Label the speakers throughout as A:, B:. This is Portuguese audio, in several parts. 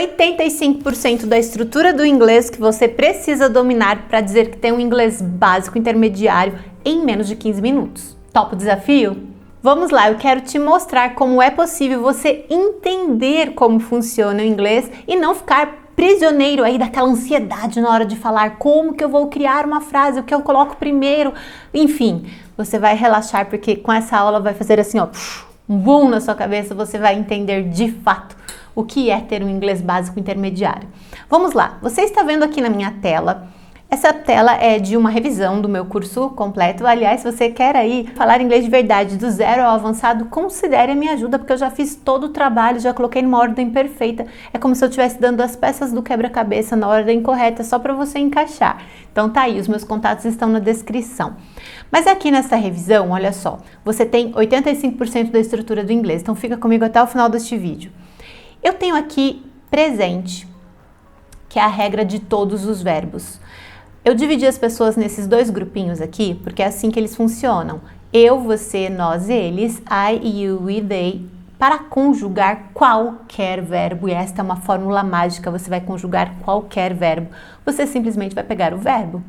A: 85% da estrutura do inglês que você precisa dominar para dizer que tem um inglês básico intermediário em menos de 15 minutos. Topa o desafio? Vamos lá, eu quero te mostrar como é possível você entender como funciona o inglês e não ficar prisioneiro aí daquela ansiedade na hora de falar como que eu vou criar uma frase, o que eu coloco primeiro, enfim, você vai relaxar porque com essa aula vai fazer assim, ó, um boom na sua cabeça, você vai entender de fato o que é ter um inglês básico intermediário. Vamos lá, você está vendo aqui na minha tela. Essa tela é de uma revisão do meu curso completo. Aliás, se você quer aí falar inglês de verdade do zero ao avançado, considere a minha ajuda, porque eu já fiz todo o trabalho, já coloquei numa ordem perfeita. É como se eu estivesse dando as peças do quebra-cabeça na ordem correta, só para você encaixar. Então tá aí, os meus contatos estão na descrição. Mas aqui nessa revisão, olha só, você tem 85% da estrutura do inglês, então fica comigo até o final deste vídeo. Eu tenho aqui presente, que é a regra de todos os verbos. Eu dividi as pessoas nesses dois grupinhos aqui, porque é assim que eles funcionam. Eu, você, nós, eles, I, you e they, para conjugar qualquer verbo. E esta é uma fórmula mágica, você vai conjugar qualquer verbo. Você simplesmente vai pegar o verbo.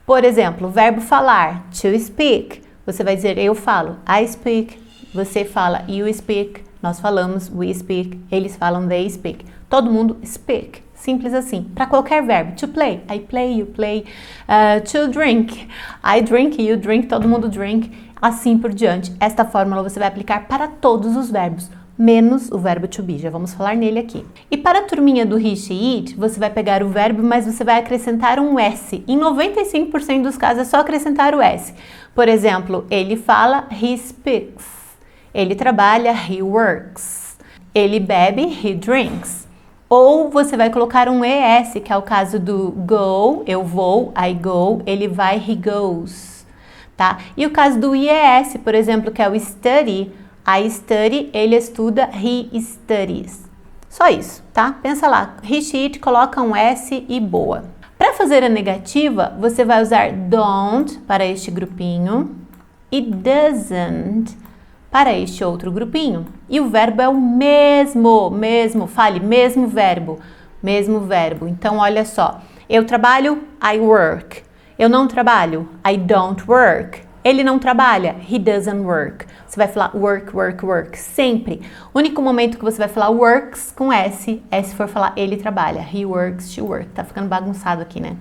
A: Por exemplo, o verbo falar, to speak. Você vai dizer, eu falo, I speak. Você fala, you speak. Nós falamos, we speak. Eles falam, they speak. Todo mundo speak. Simples assim, para qualquer verbo. To play, I play, you play. To drink, I drink, you drink, todo mundo drink. Assim por diante. Esta fórmula você vai aplicar para todos os verbos, menos o verbo to be. Já vamos falar nele aqui. E para a turminha do he, she, it, você vai pegar o verbo, mas você vai acrescentar um S. Em 95% dos casos é só acrescentar o S. Por exemplo, ele fala, he speaks. Ele trabalha, he works. Ele bebe, he drinks. Ou você vai colocar um ES, que é o caso do go, eu vou, I go, ele vai, he goes, tá? E o caso do IES, por exemplo, que é o study, I study, ele estuda, he studies. Só isso, tá? Pensa lá, he, she, it, coloca um S e boa. Para fazer a negativa, você vai usar don't para este grupinho e doesn't para este outro grupinho. E o verbo é o mesmo, fale, mesmo verbo. Então, olha só, eu trabalho, I work. Eu não trabalho, I don't work. Ele não trabalha, he doesn't work. Você vai falar work, work, work, sempre. O único momento que você vai falar works com S é se for falar ele trabalha, he works, she works. Tá ficando bagunçado aqui, né?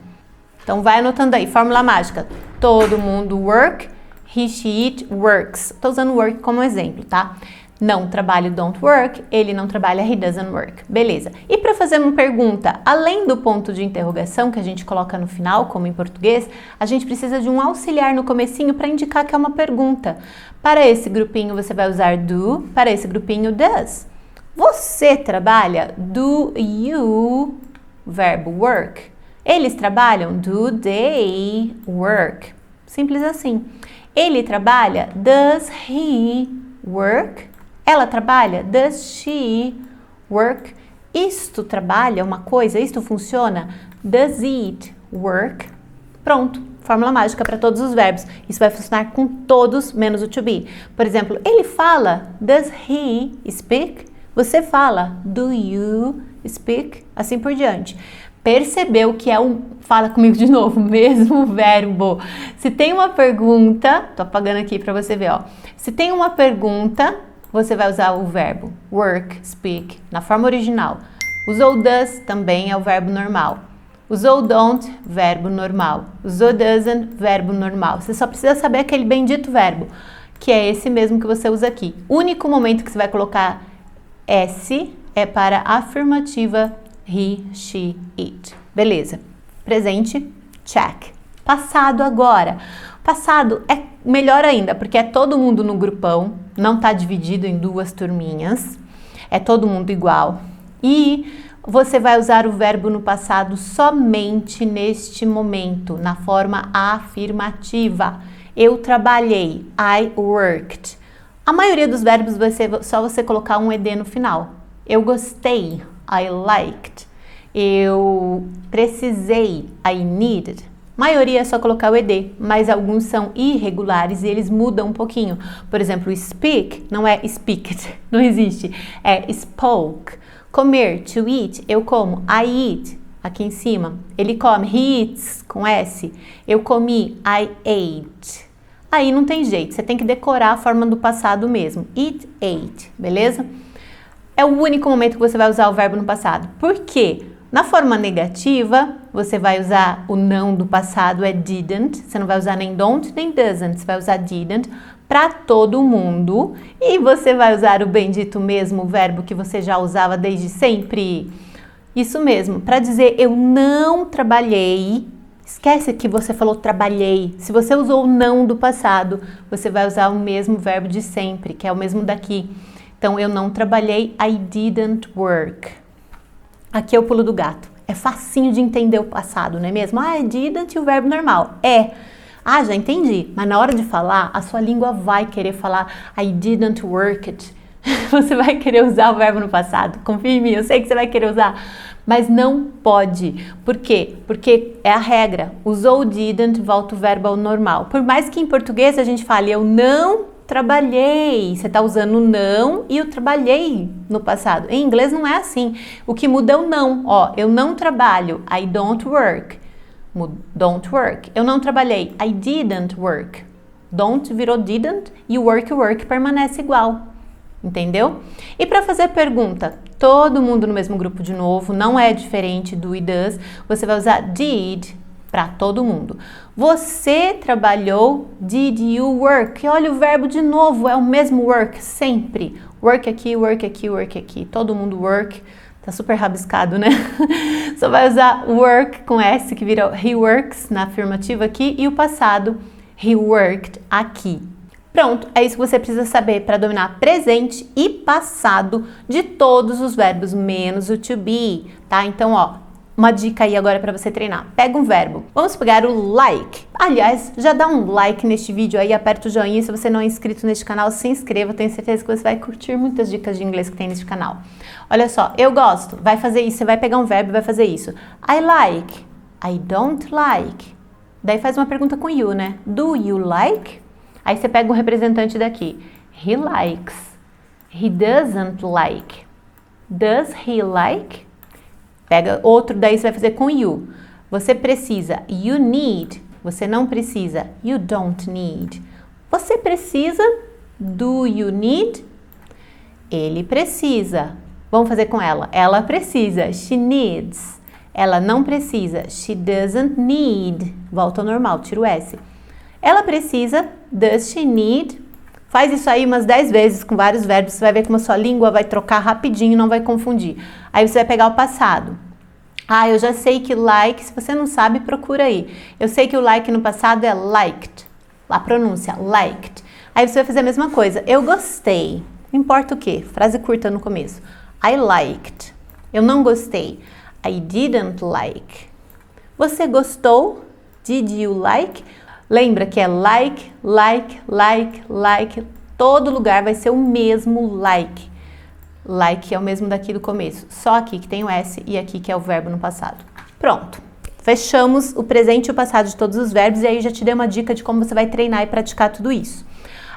A: Então, vai anotando aí, fórmula mágica. Todo mundo work, he, she, it, works. Estou usando work como exemplo, tá? Não trabalho, don't work. Ele não trabalha, he doesn't work. Beleza. E para fazer uma pergunta, além do ponto de interrogação que a gente coloca no final, como em português, a gente precisa de um auxiliar no comecinho para indicar que é uma pergunta. Para esse grupinho você vai usar do, para esse grupinho does. Você trabalha? Do you, verbo work. Eles trabalham? Do they work. Simples assim. Ele trabalha? Does he work? Ela trabalha? Does she work? Isto trabalha uma coisa? Isto funciona? Does it work? Pronto, fórmula mágica para todos os verbos. Isso vai funcionar com todos menos o to be. Por exemplo, ele fala? Does he speak? Você fala? Do you speak? Assim por diante. Percebeu que é fala comigo de novo, mesmo verbo. Se tem uma pergunta, tô apagando aqui para você ver, ó. Se tem uma pergunta, você vai usar o verbo work, speak, na forma original. Usou does, também é o verbo normal. Usou don't, verbo normal. Usou doesn't, verbo normal. Você só precisa saber aquele bendito verbo, que é esse mesmo que você usa aqui. O único momento que você vai colocar S é para afirmativa he, she, it. Beleza. Presente, check. Passado agora. Passado é melhor ainda, porque é todo mundo no grupão, não está dividido em duas turminhas, é todo mundo igual. E você vai usar o verbo no passado somente neste momento, na forma afirmativa. Eu trabalhei, I worked. A maioria dos verbos vai ser só você colocar um ed no final. Eu gostei, I liked. Eu precisei, I needed. A maioria é só colocar o ed, mas alguns são irregulares e eles mudam um pouquinho. Por exemplo, speak não é speaked, não existe, é spoke. Comer, to eat, eu como, I eat, aqui em cima. Ele come, he eats, com S. Eu comi, I ate. Aí não tem jeito, você tem que decorar a forma do passado mesmo. Eat, ate, beleza? É o único momento que você vai usar o verbo no passado. Por quê? Na forma negativa, você vai usar o não do passado, é didn't. Você não vai usar nem don't, nem doesn't. Você vai usar didn't para todo mundo. E você vai usar o bendito mesmo verbo que você já usava desde sempre. Isso mesmo, para dizer eu não trabalhei. Esquece que você falou trabalhei. Se você usou o não do passado, você vai usar o mesmo verbo de sempre, que é o mesmo daqui. Então, eu não trabalhei, I didn't work. Aqui é o pulo do gato. É facinho de entender o passado, não é mesmo? I didn't e o verbo normal. Já entendi. Mas na hora de falar, a sua língua vai querer falar I didn't work it. Você vai querer usar o verbo no passado. Confia em mim, eu sei que você vai querer usar. Mas não pode. Por quê? Porque é a regra. Usou o didn't, volta o verbo ao normal. Por mais que em português a gente fale eu não trabalhei. Você está usando o não e o trabalhei no passado. Em inglês não é assim. O que muda é o não. Eu não trabalho. I don't work. Don't work. Eu não trabalhei. I didn't work. Don't virou didn't e o work permanece igual. Entendeu? E para fazer pergunta, todo mundo no mesmo grupo de novo, não é diferente do e does, você vai usar did para todo mundo. Você trabalhou, did you work? E olha o verbo de novo, é o mesmo work, sempre. Work aqui, work aqui, work aqui. Todo mundo work, tá super rabiscado, né? Só vai usar work com S, que vira he works na afirmativa aqui, e o passado, he worked aqui. Pronto, é isso que você precisa saber para dominar presente e passado de todos os verbos, menos o to be, tá? Então, uma dica aí agora para você treinar. Pega um verbo. Vamos pegar o like. Aliás, já dá um like neste vídeo aí, aperta o joinha. Se você não é inscrito neste canal, se inscreva. Tenho certeza que você vai curtir muitas dicas de inglês que tem neste canal. Olha só, eu gosto. Vai fazer isso. Você vai pegar um verbo e vai fazer isso. I like. I don't like. Daí faz uma pergunta com you, né? Do you like? Aí você pega um representante daqui. He likes. He doesn't like. Does he like? Pega outro, daí você vai fazer com you. Você precisa. You need. Você não precisa. You don't need. Você precisa. Do you need? Ele precisa. Vamos fazer com ela. Ela precisa. She needs. Ela não precisa. She doesn't need. Volta ao normal, tira o S. Ela precisa. Does she need? Faz isso aí umas 10 vezes com vários verbos. Você vai ver como a sua língua vai trocar rapidinho, não vai confundir. Aí você vai pegar o passado. Eu já sei que like, se você não sabe, procura aí. Eu sei que o like no passado é liked. A pronúncia, liked. Aí você vai fazer a mesma coisa. Eu gostei. Não importa o que. Frase curta no começo. I liked. Eu não gostei. I didn't like. Você gostou? Did you like? Lembra que é like, like, like, like. Todo lugar vai ser o mesmo like. Like é o mesmo daqui do começo. Só aqui que tem o S e aqui que é o verbo no passado. Pronto. Fechamos o presente e o passado de todos os verbos e aí já te dei uma dica de como você vai treinar e praticar tudo isso.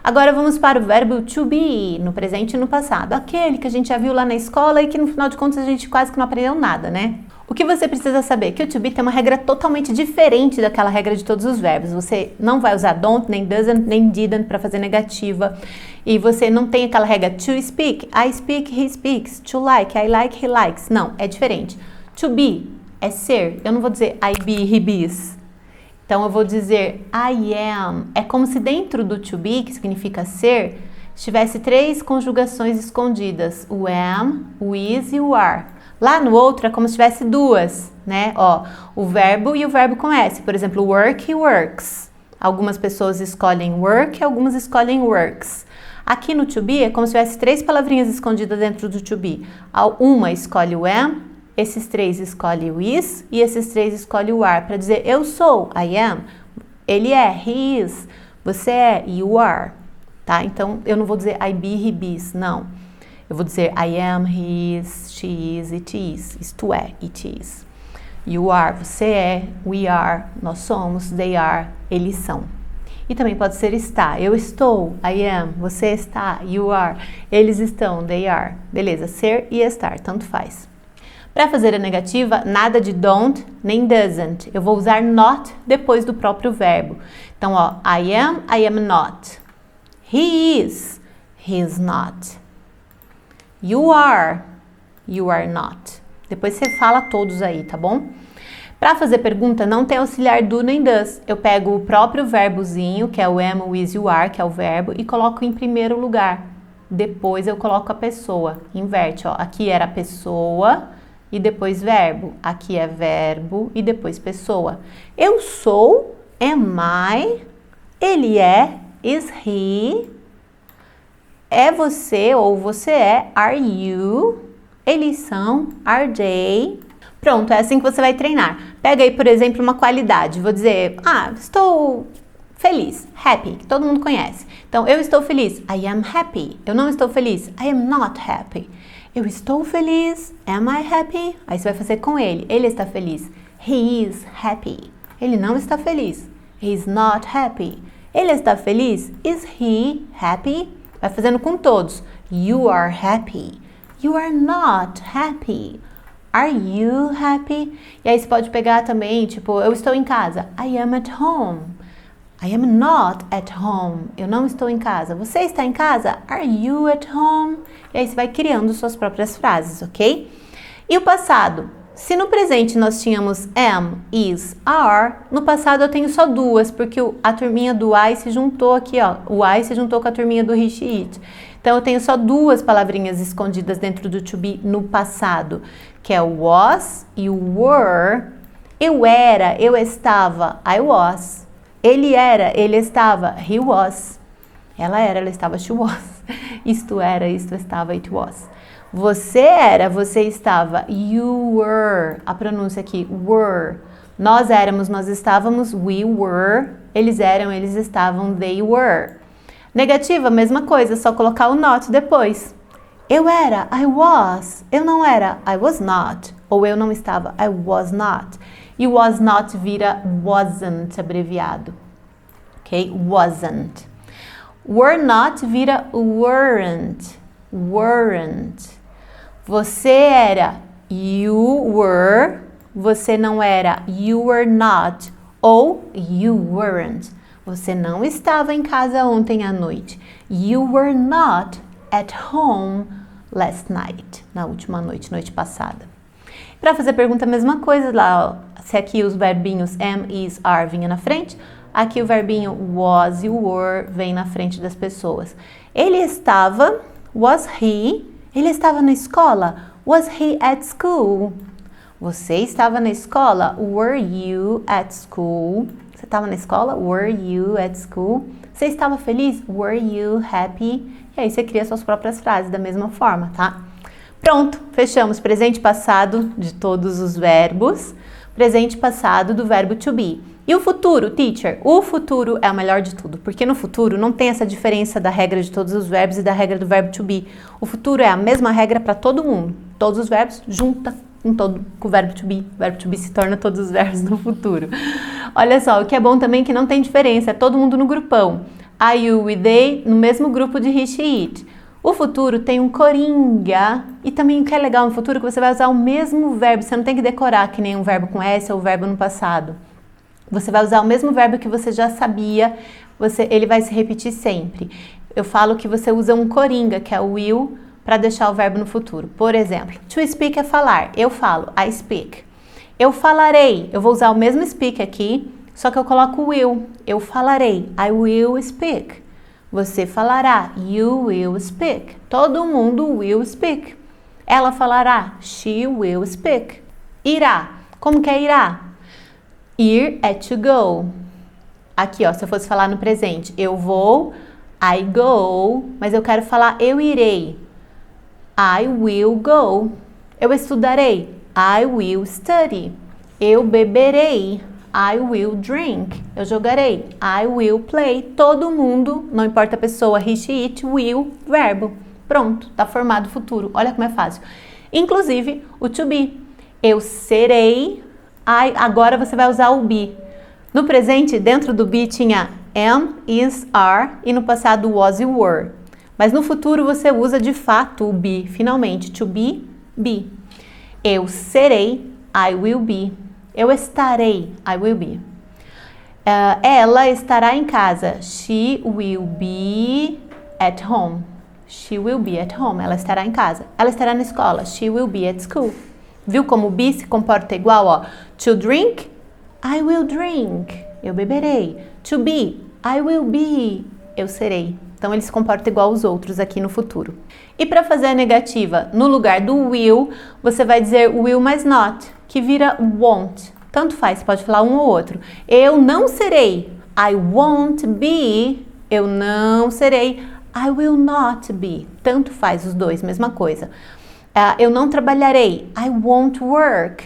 A: Agora vamos para o verbo to be, no presente e no passado. Aquele que a gente já viu lá na escola e que no final de contas a gente quase que não aprendeu nada, né? O que você precisa saber? Que o to be tem uma regra totalmente diferente daquela regra de todos os verbos. Você não vai usar don't, nem doesn't, nem didn't para fazer negativa. E você não tem aquela regra to speak, I speak, he speaks. To like, I like, he likes. Não, é diferente. To be é ser. Eu não vou dizer I be, he bees. Então eu vou dizer I am. É como se dentro do to be, que significa ser, tivesse 3 conjugações escondidas. O am, o is e o are. Lá no outro é como se tivesse 2, né? O verbo e o verbo com S. Por exemplo, work e works. Algumas pessoas escolhem work, algumas escolhem works. Aqui no to be é como se tivesse 3 palavrinhas escondidas dentro do to be. Uma escolhe o am, esses 3 escolhem o is e esses 3 escolhem o are. Para dizer eu sou, I am. Ele é, he is. Você é, you are. Tá? Então, eu não vou dizer I be, he bees, não. Eu vou dizer I am, he is, she is, it is. Isto é, it is. You are, você é, we are, nós somos, they are, eles são. E também pode ser está. Eu estou, I am. Você está, you are. Eles estão, they are. Beleza, ser e estar, tanto faz. Para fazer a negativa, nada de don't nem doesn't. Eu vou usar not depois do próprio verbo. Então, ó, I am not. He is not. You are not. Depois você fala todos aí, tá bom? Para fazer pergunta, não tem auxiliar do nem does. Eu pego o próprio verbozinho, que é o am, o is, you are, que é o verbo, e coloco em primeiro lugar. Depois eu coloco a pessoa. Inverte, ó. Aqui era pessoa e depois verbo. Aqui é verbo e depois pessoa. Eu sou, am I, ele é, is he, é você ou você é, are you, eles são, are they. Pronto, é assim que você vai treinar. Pega aí, por exemplo, uma qualidade. Vou dizer, estou feliz, happy, que todo mundo conhece. Então, eu estou feliz, I am happy. Eu não estou feliz, I am not happy. Eu estou feliz, am I happy? Aí você vai fazer com ele. Ele está feliz, he is happy. Ele não está feliz, he is not happy. Ele está feliz, is he happy? Vai fazendo com todos. You are happy, you are not happy. Are you happy? E aí você pode pegar também, tipo, eu estou em casa, I am at home. I am not at home. Eu não estou em casa. Você está em casa? Are you at home? E aí você vai criando suas próprias frases, ok? E o passado? Se no presente nós tínhamos am, is, are, no passado eu tenho só duas, porque a turminha do I se juntou aqui, ó. O I se juntou com a turminha do he, she, it. Então eu tenho só duas palavrinhas escondidas dentro do to be no passado, que é o was e o were. Eu era, eu estava, I was. Ele era, ele estava, he was. Ela era, ela estava, she was. Isto era, isto estava, it was. Você era, você estava, you were. A pronúncia aqui, were. Nós éramos, nós estávamos, we were. Eles eram, eles estavam, they were. Negativa, mesma coisa, só colocar o not depois. Eu era, I was. Eu não era, I was not. Ou eu não estava, I was not. E was not vira wasn't, abreviado. Ok? Wasn't. Were not vira weren't. Weren't. Você era, you were. Você não era, you were not. Ou you weren't. Você não estava em casa ontem à noite. You were not at home last night. Na última noite, noite passada. Para fazer pergunta, a mesma coisa lá, ó. Se aqui os verbinhos am, is, are vinha na frente, aqui o verbinho was e were vem na frente das pessoas. Ele estava, was he? Ele estava na escola, was he at school? Você estava na escola, were you at school? Você estava na escola, were you at school? Você estava feliz, were you happy? E aí você cria suas próprias frases da mesma forma, tá? Pronto, fechamos presente e passado de todos os verbos, presente e passado do verbo to be. E o futuro, teacher? O futuro é o melhor de tudo, porque no futuro não tem essa diferença da regra de todos os verbos e da regra do verbo to be. O futuro é a mesma regra para todo mundo. Todos os verbos junta com o verbo to be. O verbo to be se torna todos os verbos no futuro. Olha só, o que é bom também é que não tem diferença, é todo mundo no grupão. I, you e they no mesmo grupo de he, she, it. O futuro tem um coringa, e também o que é legal no futuro é que você vai usar o mesmo verbo, você não tem que decorar que nem um verbo com S ou o verbo no passado. Você vai usar o mesmo verbo que você já sabia, ele vai se repetir sempre. Eu falo que você usa um coringa, que é o will, para deixar o verbo no futuro. Por exemplo, to speak é falar, eu falo, I speak. Eu falarei, eu vou usar o mesmo speak aqui, só que eu coloco will, eu falarei, I will speak. Você falará, you will speak. Todo mundo will speak. Ela falará, she will speak. Irá, como que é irá? Ir é to go. Aqui, ó, se eu fosse falar no presente, eu vou, I go, mas eu quero falar eu irei. I will go. Eu estudarei, I will study. Eu beberei, I will drink. Eu jogarei, I will play. Todo mundo, não importa a pessoa, he, she, it, will, verbo. Pronto, tá formado o futuro. Olha como é fácil. Inclusive, o to be. Eu serei, agora você vai usar o be. No presente, dentro do be tinha am, is, are e no passado was e were. Mas no futuro você usa de fato o be, finalmente. To be, be. Eu serei, I will be. Eu estarei, I will be. Ela estará em casa. She will be at home. She will be at home. Ela estará em casa. Ela estará na escola. She will be at school. Viu como o be se comporta igual? Ó? To drink, I will drink. Eu beberei. To be, I will be. Eu serei. Então ele se comporta igual aos outros aqui no futuro. E para fazer a negativa, no lugar do will, você vai dizer will mais not, que vira won't. Tanto faz, pode falar um ou outro. Eu não serei. I won't be. Eu não serei. I will not be. Tanto faz os dois, mesma coisa. Eu não trabalharei. I won't work.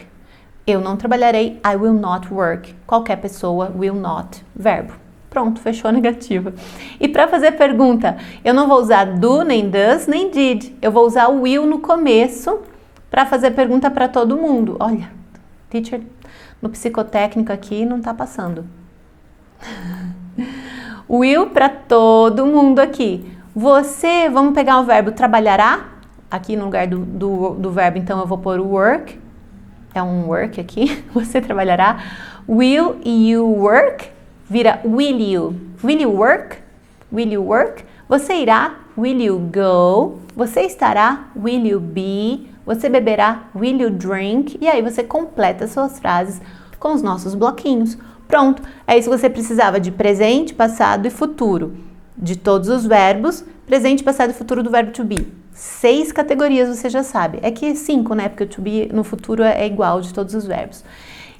A: Eu não trabalharei. I will not work. Qualquer pessoa, will not. Verbo. Pronto, fechou a negativa. E para fazer pergunta, eu não vou usar do, nem does, nem did. Eu vou usar o will no começo para fazer pergunta para todo mundo. Olha, teacher, no psicotécnico aqui não tá passando. Will para todo mundo aqui. Você, vamos pegar o verbo trabalhará. Aqui no lugar do verbo, então eu vou pôr o work. É um work aqui. Você trabalhará. Will you work? Vira will you. Will you work? Will you work? Você irá? Will you go? Você estará? Will you be? Você beberá? Will you drink? E aí você completa suas frases com os nossos bloquinhos. Pronto, é isso que você precisava de presente, passado e futuro. De todos os verbos, presente, passado e futuro do verbo to be. 6 categorias você já sabe. É que 5, né? Porque o to be no futuro é igual de todos os verbos.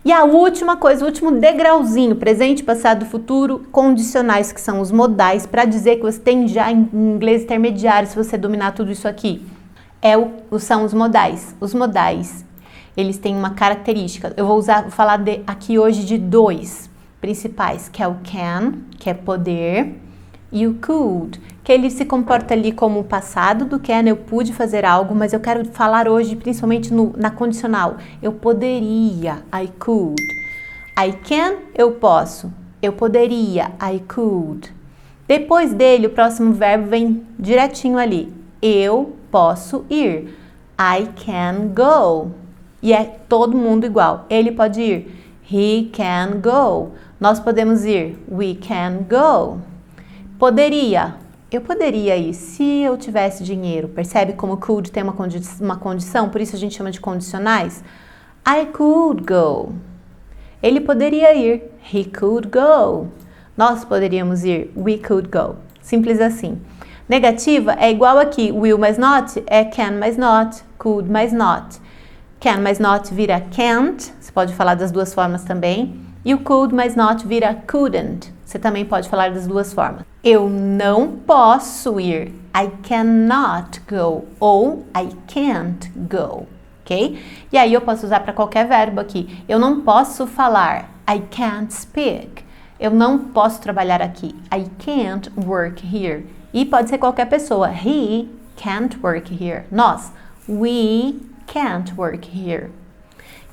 A: E a última coisa, o último degrauzinho, presente, passado, futuro, condicionais, que são os modais, para dizer que você tem já em inglês intermediário, se você dominar tudo isso aqui. São os modais. Os modais, eles têm uma característica. Eu vou falar aqui hoje de 2 principais, que é o can, que é poder, e o could, que ele se comporta ali como o passado do can, eu pude fazer algo, mas eu quero falar hoje principalmente na condicional. Eu poderia, I could. I can, eu posso. Eu poderia, I could. Depois dele, o próximo verbo vem direitinho ali. Eu posso ir. I can go. E é todo mundo igual. Ele pode ir. He can go. Nós podemos ir. We can go. Poderia. Eu poderia ir se eu tivesse dinheiro. Percebe como could tem uma condição? Por isso a gente chama de condicionais. I could go. Ele poderia ir. He could go. Nós poderíamos ir. We could go. Simples assim. Negativa é igual aqui. Will mais not é can mais not. Could mais not. Can mais not vira can't. Você pode falar das duas formas também. E o could mais not vira couldn't. Você também pode falar das duas formas. Eu não posso ir. I cannot go. Ou I can't go. Ok? E aí eu posso usar para qualquer verbo aqui. Eu não posso falar. I can't speak. Eu não posso trabalhar aqui. I can't work here. E pode ser qualquer pessoa. He can't work here. Nós. We can't work here.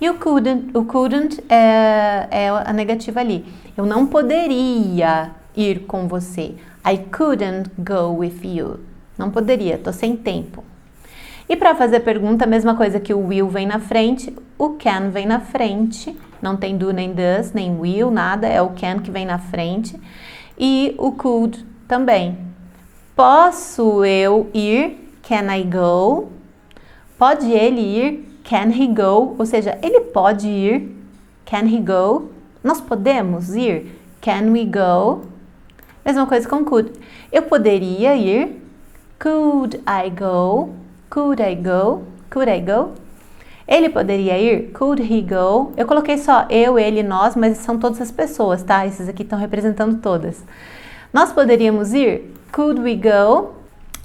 A: E o couldn't é a negativa ali. Eu não poderia ir com você. I couldn't go with you. Não poderia, tô sem tempo. E para fazer pergunta, a mesma coisa que o will vem na frente, o can vem na frente. Não tem do, nem does, nem will, nada. É o can que vem na frente. E o could também. Posso eu ir? Can I go? Pode ele ir? Can he go? Ou seja, ele pode ir. Can he go? Nós podemos ir? Can we go? Mesma coisa com could. Eu poderia ir. Could I go? Could I go? Could I go? Ele poderia ir? Could he go? Eu coloquei só eu, ele, nós, mas são todas as pessoas, tá? Esses aqui estão representando todas. Nós poderíamos ir? Could we go?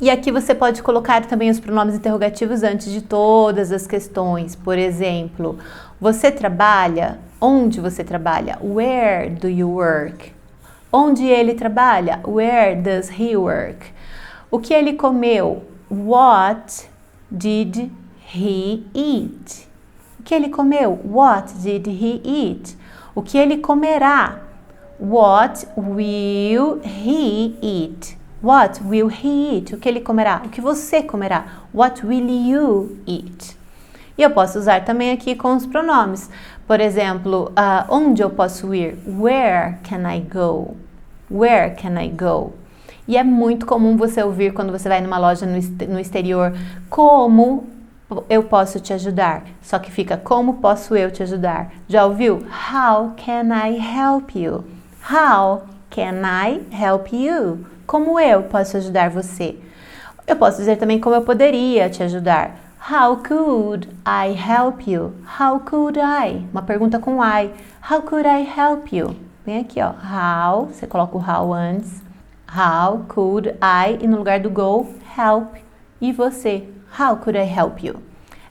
A: E aqui você pode colocar também os pronomes interrogativos antes de todas as questões. Por exemplo, você trabalha? Onde você trabalha? Where do you work? Onde ele trabalha? Where does he work? O que ele comeu? What did he eat? O que ele comeu? What did he eat? O que ele comerá? What will he eat? What will he eat? O que ele comerá? O que você comerá? What will you eat? E eu posso usar também aqui com os pronomes. Por exemplo, onde eu posso ir? Where can I go? Where can I go? E é muito comum você ouvir quando você vai numa loja no exterior, como eu posso te ajudar? Só que fica, como posso eu te ajudar? Já ouviu? How can I help you? How can I help you? Como eu posso ajudar você? Eu posso dizer também como eu poderia te ajudar. How could I help you? How could I? Uma pergunta com I. How could I help you? Vem aqui, ó. How, você coloca o how antes. How could I? E no lugar do go, help. E você? How could I help you?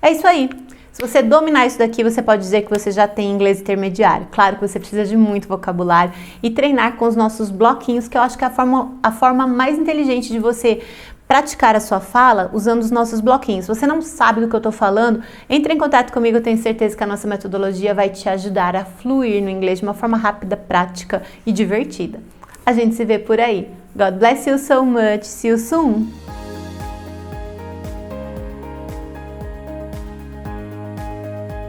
A: É isso aí. Se você dominar isso daqui, você pode dizer que você já tem inglês intermediário. Claro que você precisa de muito vocabulário e treinar com os nossos bloquinhos, que eu acho que é a forma mais inteligente de você praticar a sua fala usando os nossos bloquinhos. Se você não sabe do que eu estou falando, entre em contato comigo, eu tenho certeza que a nossa metodologia vai te ajudar a fluir no inglês de uma forma rápida, prática e divertida. A gente se vê por aí. God bless you so much. See you soon.